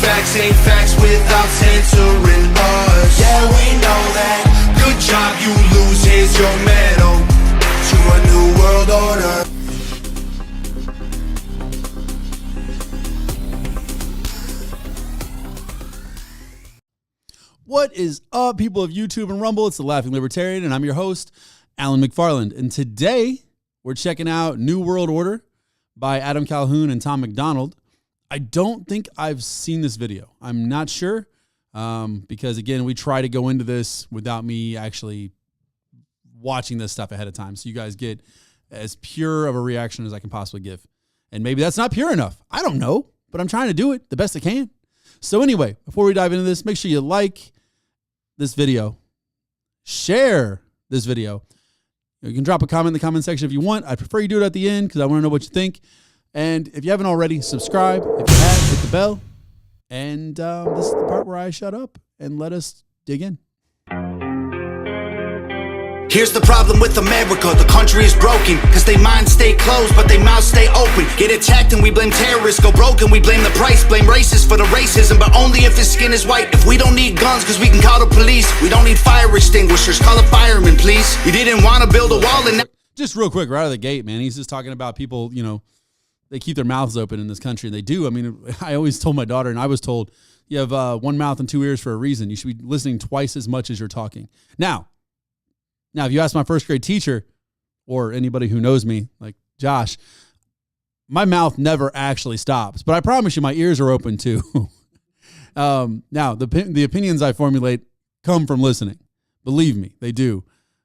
facts ain't facts without censoring us. Yeah, we know that. Good job, you lose, here's your medal to a new world order. What is up, people of YouTube and Rumble? It's the Laughing Libertarian, and I'm your host, Alan McFarland. And today, we're checking out New World Order by Adam Calhoun and Tom MacDonald. I don't think I've seen this video. I'm not sure, because, again, we try to go into this without me actually watching this stuff ahead of time, so you guys get as pure of a reaction as I can possibly give. And maybe that's not pure enough. I don't know, but I'm trying to do it the best I can. So anyway, before we dive into this, make sure you like this video, share this video. You can drop a comment in the comment section if you want. I prefer you do it at the end because I want to know what you think. And if you haven't already, subscribe. If you have, hit the bell. And this is the part where I shut up and let us dig in. Here's the problem with America, the country is broken, cause they minds stay closed, but they mouths stay open. Get attacked and we blame terrorists, go broken, we blame the price, blame racists for the racism, but only if his skin is white. If we don't need guns, cause we can call the police. We don't need fire extinguishers, call a fireman, please. You didn't want to build a wall and just real quick, right out of the gate, man, he's just talking about people, you know, they keep their mouths open in this country, and they do. I mean, I always told my daughter, and I was told, you have one mouth and two ears for a reason. You should be listening twice as much as you're talking. Now, if you ask my first grade teacher or anybody who knows me, like Josh, my mouth never actually stops, but I promise you my ears are open too. Now, the opinions I formulate come from listening. Believe me, they do.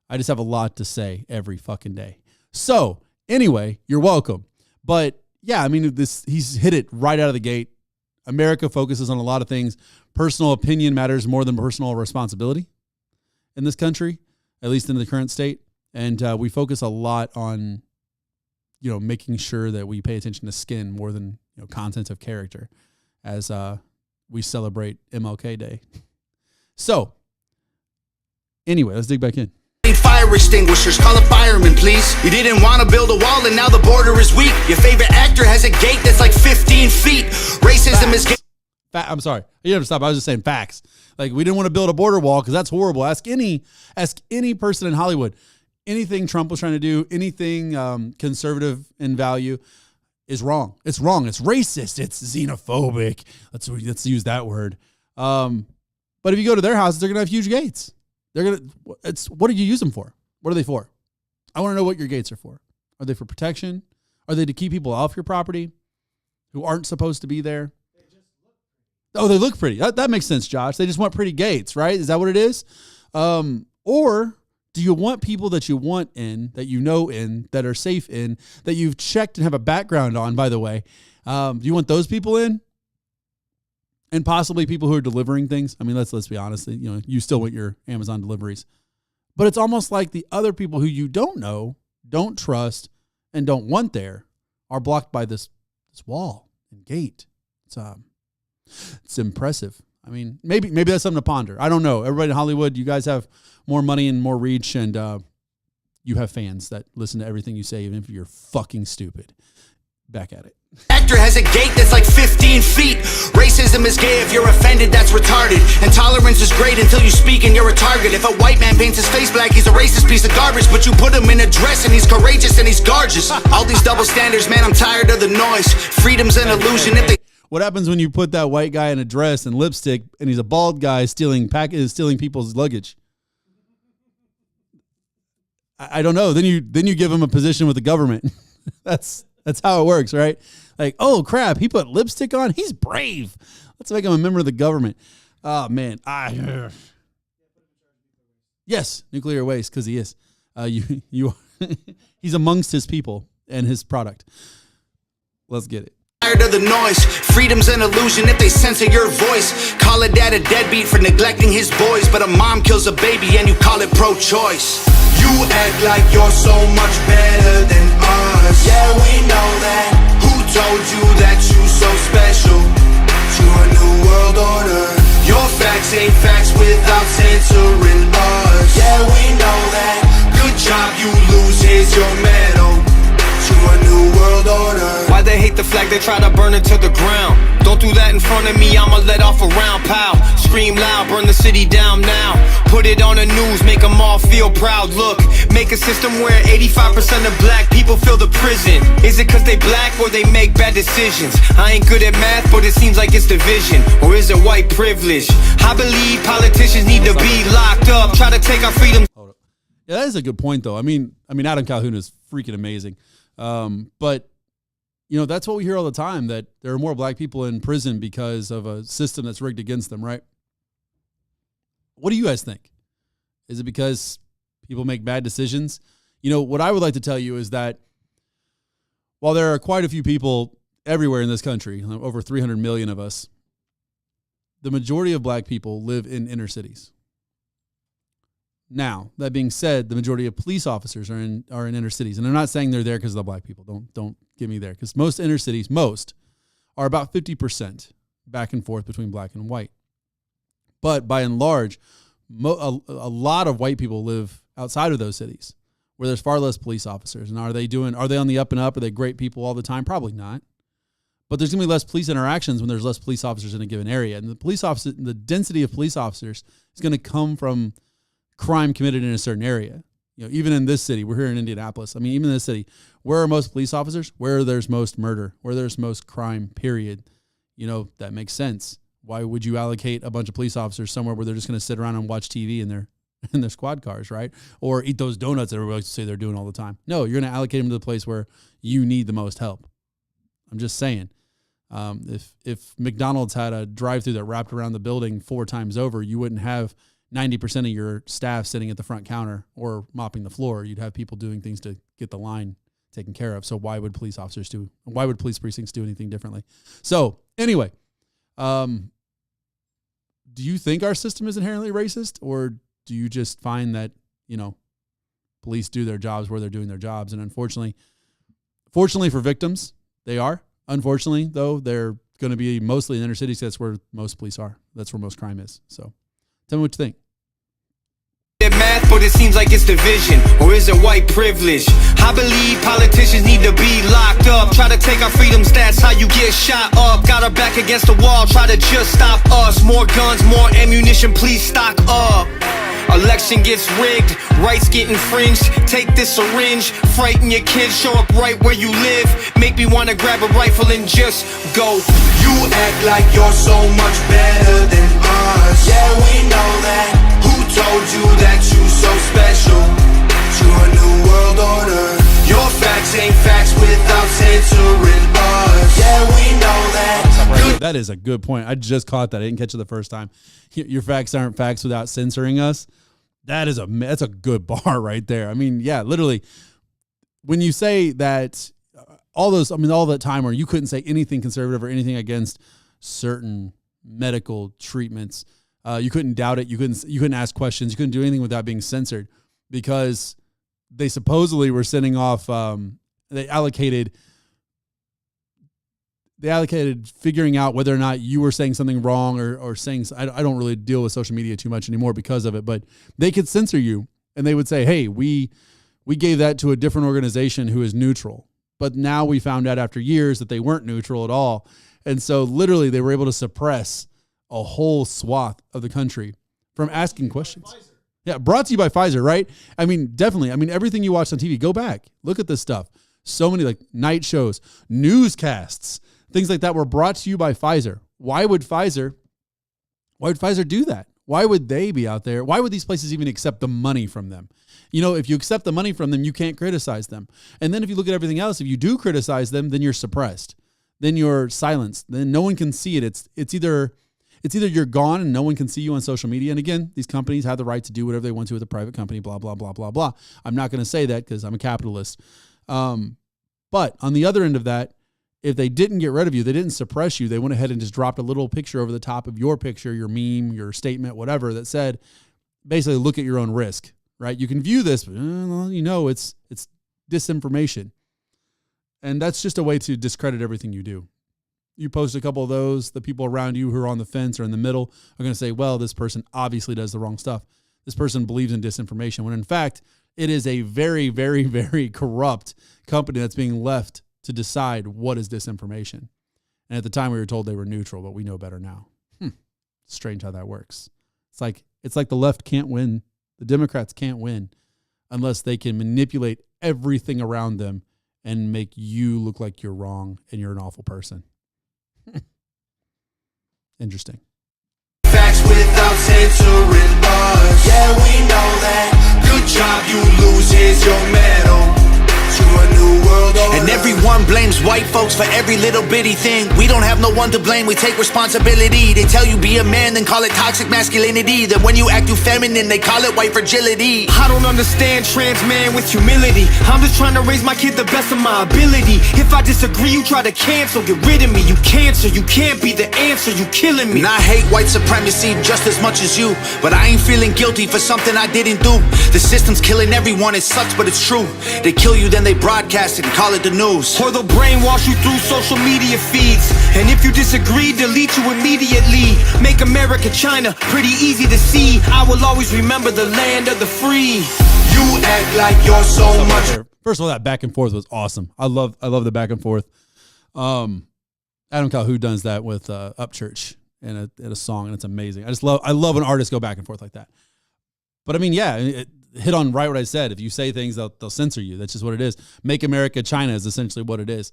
I just have a lot to say every fucking day. So anyway, you're welcome. But yeah, I mean, he's hit it right out of the gate. America focuses on a lot of things. Personal opinion matters more than personal responsibility in this country, at least in the current state. And we focus a lot on, you know, making sure that we pay attention to skin more than, you know, content of character as we celebrate MLK Day. So anyway, let's dig back in. Fire extinguishers, call a fireman, please. You didn't want to build a wall and now the border is weak. Your favorite actor has a gate that's like 15 feet. Racism is... I'm sorry. You have to stop. I was just saying facts. Like, we didn't want to build a border wall because that's horrible. Ask any person in Hollywood. Anything Trump was trying to do, anything conservative in value is wrong. It's wrong. It's racist. It's xenophobic. Let's use that word. But if you go to their houses, they're going to have huge gates. What do you use them for? What are they for? I want to know what your gates are for. Are they for protection? Are they to keep people off your property who aren't supposed to be there? Oh, they look pretty. That makes sense, Josh. They just want pretty gates, right? Is that what it is? Or do you want people that you want in, that you know in, that are safe in, that you've checked and have a background on, by the way? Do you want those people in? And possibly people who are delivering things. I mean, let's be honest. You know, you still want your Amazon deliveries. But it's almost like the other people who you don't know, don't trust, and don't want there are blocked by this wall and gate. It's impressive. I mean, maybe that's something to ponder. I don't know. Everybody in Hollywood, you guys have more money and more reach, and you have fans that listen to everything you say, even if you're fucking stupid. Back at it. Actor has a gate that's like 15 feet. Racism is gay if you're offended, that's retarded. And tolerance is great until you speak and you're a target. If a white man paints his face black, he's a racist piece of garbage. But you put him in a dress and he's courageous and he's gorgeous. All these double standards, man, I'm tired of the noise. Freedom's an illusion if they... What happens when you put that white guy in a dress and lipstick and he's a bald guy stealing people's luggage? I don't know. Then you give him a position with the government. That's how it works, right? Like, oh crap, he put lipstick on. He's brave. Let's make him a member of the government. Oh man, yes, nuclear waste, because he is. He's amongst his people and his product. Let's get it. Tired of the noise. Freedom's an illusion if they censor your voice. Call a dad a deadbeat for neglecting his boys, but a mom kills a baby and you call it pro-choice. You act like you're so much better than us. Yeah, we know that. Who told you that you so special to a new world order? Your facts ain't facts without censoring us. Yeah, we know that. Good job, you lose, here's your medal to a new world order. Why they hate the flag, they try to burn it to the ground. Don't do that in front of me, I'ma let pow. Scream loud, burn the city down now. Put it on the news, make them all feel proud. Look, make a system where 85% of black people fill the prison. Is it cause they black or they make bad decisions? I ain't good at math, but it seems like it's division. Or is it white privilege? I believe politicians need to be locked up. Try to take our freedom. Yeah, that is a good point, though. I mean, Adam Calhoun is freaking amazing. But, you know, that's what we hear all the time, that there are more black people in prison because of a system that's rigged against them, right? What do you guys think? Is it because people make bad decisions? You know, what I would like to tell you is that while there are quite a few people everywhere in this country, over 300 million of us, the majority of black people live in inner cities. Now, that being said, the majority of police officers are in inner cities. And I'm not saying they're there because of the black people. Don't get me there. Because most inner cities, are about 50% back and forth between black and white. But by and large, a lot of white people live outside of those cities where there's far less police officers. And are they on the up and up? Are they great people all the time? Probably not. But there's going to be less police interactions when there's less police officers in a given area. And the density of police officers is going to come from crime committed in a certain area. You know, even in this city, we're here in Indianapolis. I mean, even in this city, where are most police officers? Where there's most murder, where there's most crime, period. You know, that makes sense. Why would you allocate a bunch of police officers somewhere where they're just going to sit around and watch TV in their squad cars, right? Or eat those donuts that everybody likes to say they're doing all the time. No, you're going to allocate them to the place where you need the most help. I'm just saying. If McDonald's had a drive-thru that wrapped around the building 4 times over, you wouldn't have 90% of your staff sitting at the front counter or mopping the floor. You'd have people doing things to get the line taken care of. So why would police precincts do anything differently? So anyway, do you think our system is inherently racist, or do you just find that, you know, police do their jobs where they're doing their jobs? And fortunately for victims, they are. Unfortunately, though, they're going to be mostly in inner cities. That's where most police are. That's where most crime is. So tell me what you think. Math, but it seems like it's division. Or is it white privilege? I believe politicians need to be locked up. Try to take our freedoms, that's how you get shot up. Got our back against the wall, try to just stop us. More guns, more ammunition, please stock up. Election gets rigged, rights get infringed. Take this syringe, frighten your kids, show up right where you live. Make me wanna grab a rifle and just go. You act like you're so much better than us. Yeah, we know that. Who told you that you so special? To a new world order. Your facts ain't facts without censoring us. Yeah, we know that. That is a good point. I just caught that. I didn't catch it the first time. Your facts aren't facts without censoring us. That's a good bar right there. I mean, yeah, literally, when you say that all that time where you couldn't say anything conservative or anything against certain medical treatments, you couldn't doubt it. You couldn't ask questions. You couldn't do anything without being censored because they supposedly were sending off. They allocated figuring out whether or not you were saying something wrong or saying, I don't really deal with social media too much anymore because of it, but they could censor you and they would say, hey, we gave that to a different organization who is neutral. But now we found out after years that they weren't neutral at all. And so literally they were able to suppress a whole swath of the country from asking questions. Yeah, brought to you by Pfizer, right? I mean, definitely. I mean, everything you watch on TV, go back, look at this stuff. So many like night shows, newscasts, things like that were brought to you by Pfizer. Why would Pfizer do that? Why would they be out there? Why would these places even accept the money from them? You know, if you accept the money from them, you can't criticize them. And then if you look at everything else, if you do criticize them, then you're suppressed. Then you're silenced. Then no one can see it. It's either you're gone and no one can see you on social media. And again, these companies have the right to do whatever they want to with a private company, blah, blah, blah, blah, blah. I'm not going to say that because I'm a capitalist. But on the other end of that, if they didn't get rid of you, they didn't suppress you, they went ahead and just dropped a little picture over the top of your picture, your meme, your statement, whatever, that said, basically, look at your own risk, right? You can view this, but you know it's disinformation. And that's just a way to discredit everything you do. You post a couple of those, the people around you who are on the fence or in the middle are going to say, well, this person obviously does the wrong stuff. This person believes in disinformation, when in fact, it is a very, very, very corrupt company that's being left to decide what is disinformation. And at the time we were told they were neutral, but we know better now. strange how that works. It's like the left can't win. The Democrats can't win unless they can manipulate everything around them and make you look like you're wrong and you're an awful person. Interesting. Facts without censoring us. Yeah, we know that. Good job, you lose. Here's your medal. To a new world order. And everyone blames white folks for every little bitty thing. We don't have no one to blame, we take responsibility. They tell you be a man, then call it toxic masculinity. Then when you act too feminine, they call it white fragility. I don't understand trans man with humility. I'm just trying to raise my kid the best of my ability. If I disagree, you try to cancel, get rid of me. You cancer, you can't be the answer, you killing me. And I hate white supremacy just as much as you, but I ain't feeling guilty for something I didn't do. The system's killing everyone, it sucks but it's true. They kill you, then they broadcast it and call it the news. Or they'll brainwash you through social media feeds. And if you disagree, delete you immediately. Make America China pretty easy to see. I will always remember the land of the free. You act like you're so much. First of all, that back and forth was awesome. I love the back and forth. Adam Calhoun does that with Upchurch in a song, and it's amazing. I love when artists go back and forth like that. But I mean, yeah, it hit on right what I said. If you say things, they'll censor you. That's just what it is. Make America China is essentially what it is.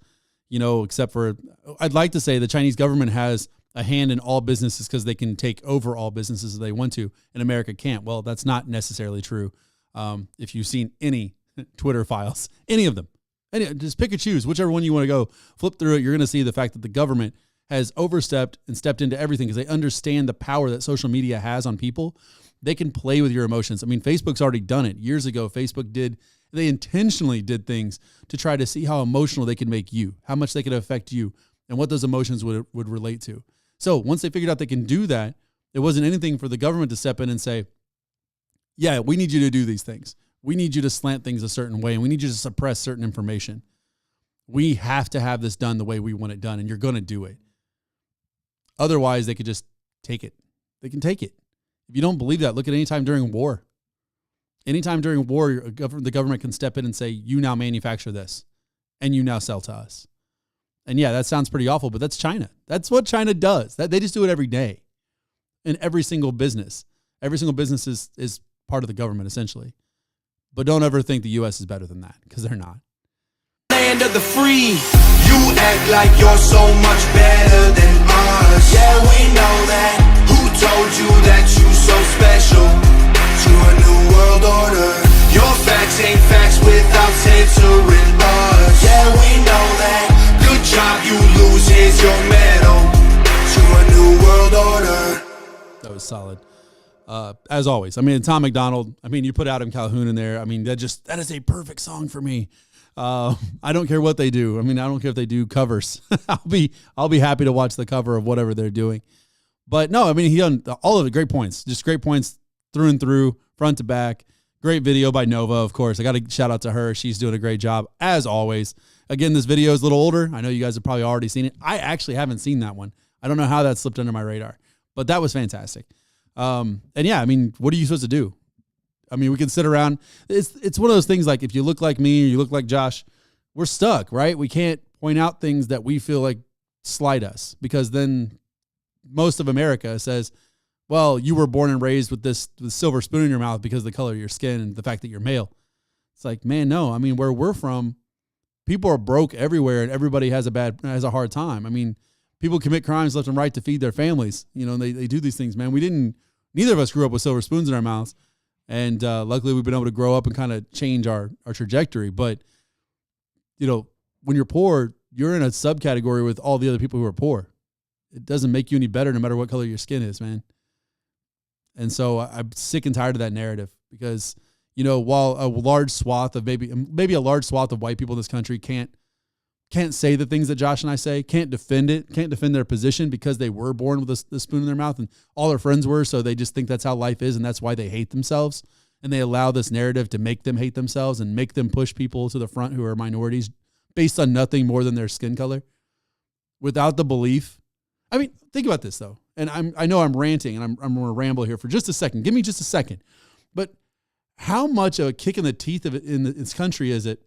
You know, except for, I'd like to say the Chinese government has a hand in all businesses because they can take over all businesses if they want to, and America can't. Well, that's not necessarily true. If you've seen any Twitter files, any of them, just pick and choose, whichever one you want to go, flip through it, you're going to see the fact that the government has overstepped and stepped into everything because they understand the power that social media has on people. They can play with your emotions. I mean, Facebook's already done it. Years ago, they intentionally did things to try to see how emotional they could make you, how much they could affect you, and what those emotions would relate to. So once they figured out they can do that, it wasn't anything for the government to step in and say, yeah, we need you to do these things. We need you to slant things a certain way, and we need you to suppress certain information. We have to have this done the way we want it done, and you're going to do it. Otherwise, they could just take it. They can take it. If you don't believe that, look at any time during war. Anytime during war, the government can step in and say, you now manufacture this, and you now sell to us. And yeah, that sounds pretty awful, but that's China. That's what China does. They just do it every day in every single business. Every single business is part of the government, essentially. But don't ever think the U.S. is better than that, because they're not. Land of the free. You act like you're so much better than us. Yeah, we know that. Who told you that you so special? To a new world order. Your facts ain't facts without censoring us. Yeah, we know that. Good job, you lose. Here's your medal. To a new world order. That was solid. As always, I mean, Tom McDonald, I mean, you put Adam Calhoun in there. I mean, that is a perfect song for me. I don't care what they do. I mean, I don't care if they do covers. I'll be happy to watch the cover of whatever they're doing. But no, I mean, he done all of it. Great points, just great points through and through, front to back. Great video by Nova, of course. I got to shout out to her. She's doing a great job as always. Again, this video is a little older. I know you guys have probably already seen it. I actually haven't seen that one. I don't know how that slipped under my radar, but that was fantastic. And yeah, I mean, what are you supposed to do? I mean, we can sit around. It's one of those things like if you look like me or you look like Josh, we're stuck, right? We can't point out things that we feel like slight us because then most of America says, well, you were born and raised with this silver spoon in your mouth because of the color of your skin and the fact that you're male. It's like, man, no. I mean, where we're from, people are broke everywhere and everybody has a hard time. I mean, people commit crimes left and right to feed their families. You know, they do these things, man. Neither of us grew up with silver spoons in our mouths. And luckily we've been able to grow up and kind of change our trajectory. But, you know, when you're poor, you're in a subcategory with all the other people who are poor. It doesn't make you any better no matter what color your skin is, man. And so I'm sick and tired of that narrative because, you know, while a large swath of maybe a large swath of white people in this country can't say the things that Josh and I say, can't defend their position because they were born with a spoon in their mouth and all their friends were, so they just think that's how life is and that's why they hate themselves. And they allow this narrative to make them hate themselves and make them push people to the front who are minorities based on nothing more than their skin color without the belief. I mean, think about this though. And I know I'm ranting and I'm going to ramble here for just a second. Give me just a second. But how much of a kick in the teeth of it in this country is it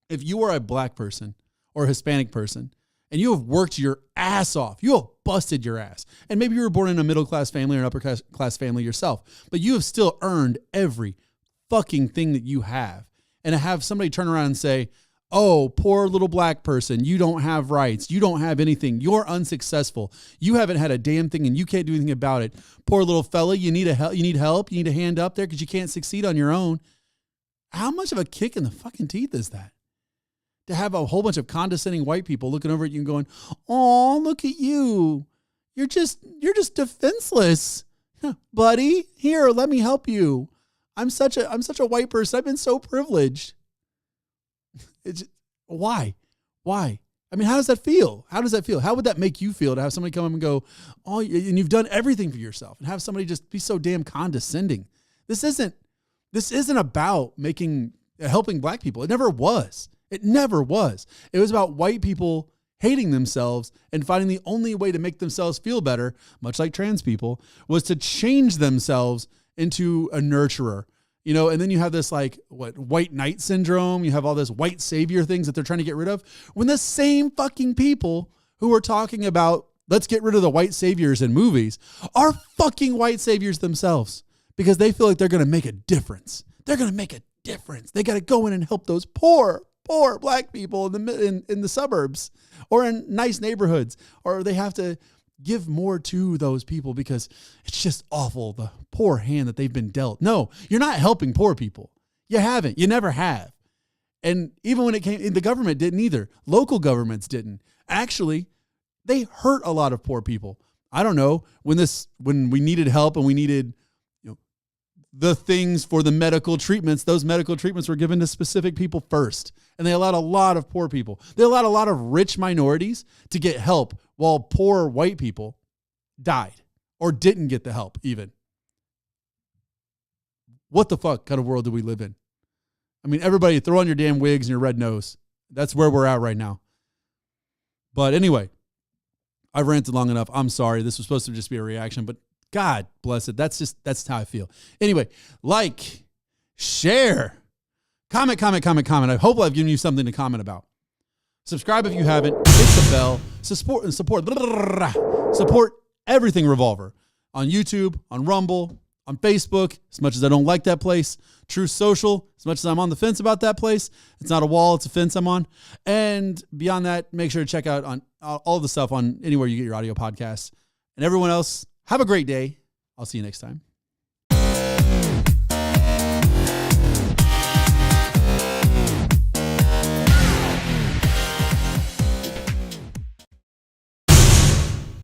if you are a black person or a Hispanic person and you have worked your ass off. You have busted your ass. And maybe you were born in a middle-class family or an upper-class family yourself, but you have still earned every fucking thing that you have. And to have somebody turn around and say, oh, poor little black person, you don't have rights. You don't have anything. You're unsuccessful. You haven't had a damn thing and you can't do anything about it. Poor little fella, you need help. You need a hand up there because you can't succeed on your own. How much of a kick in the fucking teeth is that? To have a whole bunch of condescending white people looking over at you and going, oh, look at you. You're just defenseless. Buddy, here, let me help you. I'm such a white person. I've been so privileged. Why? I mean, how does that feel? How would that make you feel to have somebody come up and go, oh, and you've done everything for yourself, and have somebody just be so damn condescending? This isn't about helping black people. It never was. It was about white people hating themselves and finding the only way to make themselves feel better, much like trans people, was to change themselves into a nurturer. You know, and then you have this white knight syndrome. You have all this white savior things that they're trying to get rid of. When the same fucking people who are talking about let's get rid of the white saviors in movies are fucking white saviors themselves because they feel like they're going to make a difference. They're going to make a difference. They got to go in and help those poor black people in the suburbs or in nice neighborhoods, or they have to give more to those people because it's just awful, the poor hand that they've been dealt. No, you're not helping poor people. You haven't. You never have. And even when it came, the government didn't either. Local governments didn't. Actually, they hurt a lot of poor people. I don't know, when we needed help and we needed the things for the medical treatments, those medical treatments were given to specific people first. And they allowed a lot of poor people. They allowed a lot of rich minorities to get help while poor white people died or didn't get the help even. What the fuck kind of world do we live in? I mean, everybody throw on your damn wigs and your red nose. That's where we're at right now. But anyway, I've ranted long enough. I'm sorry. This was supposed to just be a reaction, but God bless it. That's how I feel. Anyway, like, share, comment. I hope I've given you something to comment about. Subscribe if you haven't. Hit the bell. Support everything Revolver on YouTube, on Rumble, on Facebook, as much as I don't like that place. True Social, as much as I'm on the fence about that place. It's not a wall, it's a fence I'm on. And beyond that, make sure to check out on all the stuff on anywhere you get your audio podcasts. And everyone else, have a great day. I'll see you next time.